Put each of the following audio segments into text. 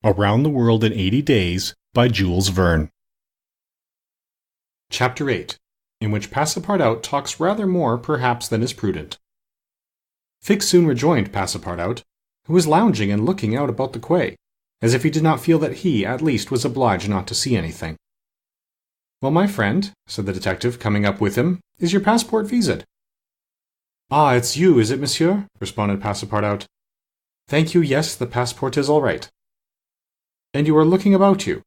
Around the World in 80 Days by Jules Verne. Chapter 8, in which Passepartout talks rather more perhaps than is prudent. Fix soon rejoined Passepartout, who was lounging and looking out about the quay, as if he did not feel that he, at least, was obliged not to see anything. "Well, my friend," said the detective, coming up with him, "is your passport vised?" "Ah, it's you, is it, monsieur?" responded Passepartout. "Thank you, yes, the passport is all right." "And you are looking about you?"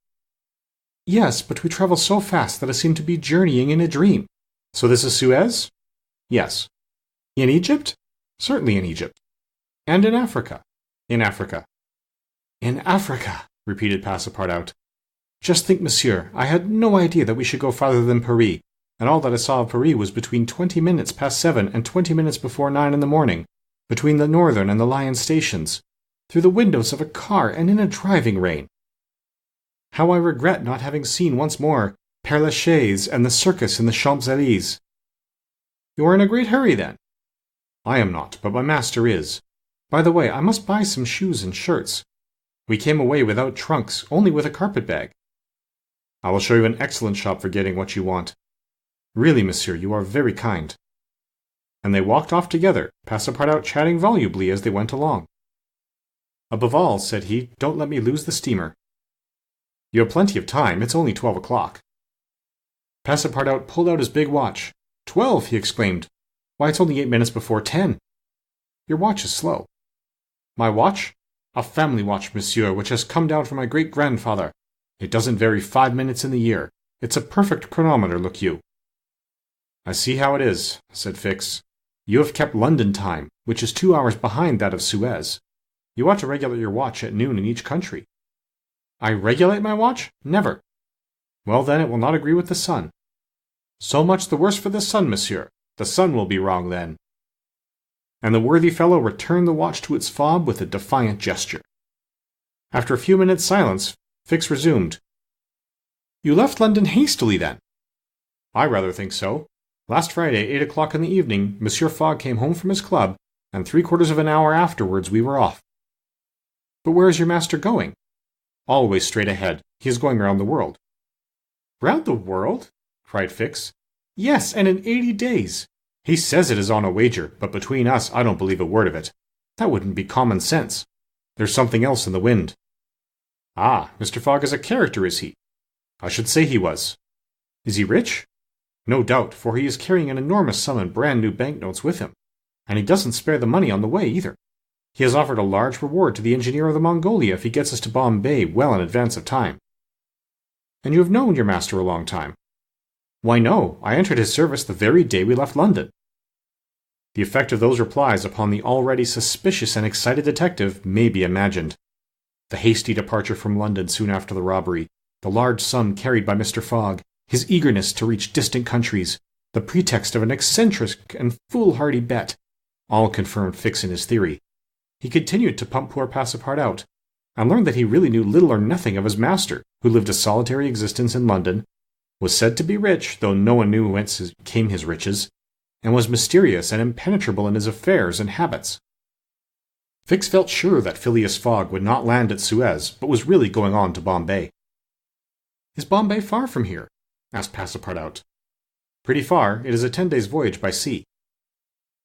"Yes, but we travel so fast that I seem to be journeying in a dream. So this is Suez?" "Yes." "In Egypt?" "Certainly in Egypt." "And in Africa?" "In Africa." "In Africa," repeated Passepartout. "Just think, monsieur, I had no idea that we should go farther than Paris, and all that I saw of Paris was between 20 minutes past 7 and 20 minutes before 9 in the morning, between the Northern and the Lion stations, through the windows of a car and in a driving rain. How I regret not having seen once more Père Lachaise and the circus in the Champs-Élysées." "You are in a great hurry, then?" "I am not, but my master is. By the way, I must buy some shoes and shirts. We came away without trunks, only with a carpet-bag." "I will show you an excellent shop for getting what you want." "Really, monsieur, you are very kind." And they walked off together, Passepartout chatting volubly as they went along. "Above all," said he, "don't let me lose the steamer." "You have plenty of time, it's only 12 o'clock." Passepartout pulled out his big watch. "12!" he exclaimed. "Why, it's only 8 minutes before 10. Your watch is slow." "My watch? A family watch, monsieur, which has come down from my great-grandfather. It doesn't vary 5 minutes in the year. It's a perfect chronometer, look you." "I see how it is," said Fix. "You have kept London time, which is 2 hours behind that of Suez. You ought to regulate your watch at noon in each country." "I regulate my watch? Never." "Well, then, it will not agree with the sun." "So much the worse for the sun, monsieur. The sun will be wrong, then." And the worthy fellow returned the watch to its fob with a defiant gesture. After a few minutes' silence, Fix resumed. "You left London hastily, then?" "I rather think so. Last Friday, 8 o'clock in the evening, Monsieur Fogg came home from his club, and 3/4 of an hour afterwards we were off." "But where is your master going?" "Always straight ahead. He is going round the world." "Round the world?" cried Fix. "Yes, and in 80 days. He says it is on a wager, but between us I don't believe a word of it. That wouldn't be common sense. There's something else in the wind." "Ah, Mr. Fogg is a character, is he?" "I should say he was." "Is he rich?" "No doubt, for he is carrying an enormous sum in brand-new banknotes with him. And he doesn't spare the money on the way, either. He has offered a large reward to the engineer of the Mongolia if he gets us to Bombay well in advance of time." "And you have known your master a long time?" "Why, no. I entered his service the very day we left London." The effect of those replies upon the already suspicious and excited detective may be imagined. The hasty departure from London soon after the robbery, the large sum carried by Mr. Fogg, his eagerness to reach distant countries, the pretext of an eccentric and foolhardy bet, all confirmed Fix in his theory. He continued to pump poor Passepartout, and learned that he really knew little or nothing of his master, who lived a solitary existence in London, was said to be rich, though no one knew whence came his riches, and was mysterious and impenetrable in his affairs and habits. Fix felt sure that Phileas Fogg would not land at Suez, but was really going on to Bombay. "Is Bombay far from here?" asked Passepartout. "Pretty far. It is a 10 days' voyage by sea."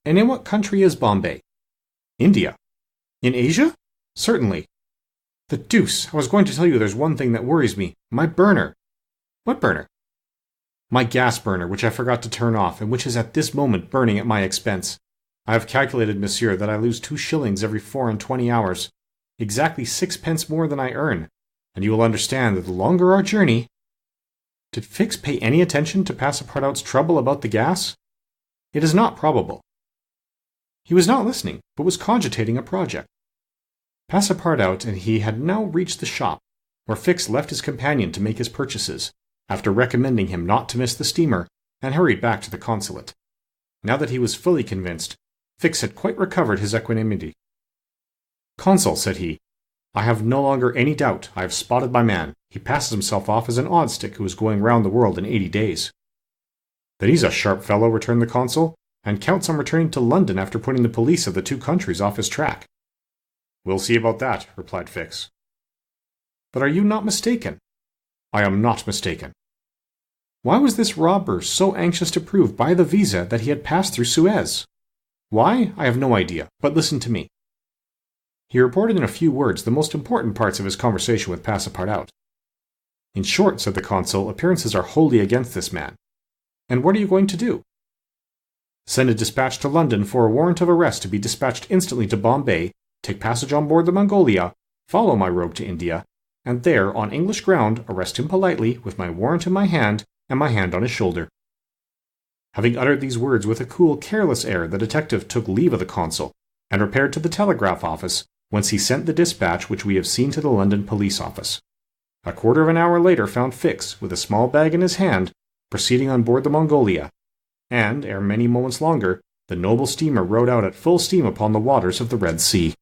"And in what country is Bombay?" "India." "In Asia?" "Certainly." "The deuce! I was going to tell you there's one thing that worries me. My burner." "What burner?" "My gas burner, which I forgot to turn off, and which is at this moment burning at my expense. I have calculated, monsieur, that I lose 2 shillings every 24 hours, exactly 6 pence more than I earn, and you will understand that the longer our journey—" Did Fix pay any attention to Passepartout's trouble about the gas? It is not probable. He was not listening, but was cogitating a project. Passepartout and he had now reached the shop, where Fix left his companion to make his purchases, after recommending him not to miss the steamer, and hurried back to the consulate. Now that he was fully convinced, Fix had quite recovered his equanimity. "Consul," said he, "I have no longer any doubt. I have spotted my man. He passes himself off as an odd-stick who is going round the world in 80 days. "Then he's a sharp fellow," returned the consul, "and counts on returning to London after putting the police of the 2 countries off his track." "We'll see about that," replied Fix. But are you not mistaken?" "I am not mistaken." Why was this robber so anxious to prove by the visa that he had passed through Suez? Why? I have no idea, but listen to me. He reported in a few words the most important parts of his conversation with Passepartout. "In short," said the consul, "appearances are wholly against this man. And what are you going to do?" "Send a dispatch to London for a warrant of arrest to be dispatched instantly to Bombay, take passage on board the Mongolia, follow my rogue to India, and there, on English ground, arrest him politely, with my warrant in my hand, and my hand on his shoulder." Having uttered these words with a cool, careless air, the detective took leave of the consul, and repaired to the telegraph office, whence he sent the dispatch which we have seen to the London police office. A quarter of an hour later found Fix, with a small bag in his hand, proceeding on board the Mongolia, and, ere many moments longer, the noble steamer rode out at full steam upon the waters of the Red Sea.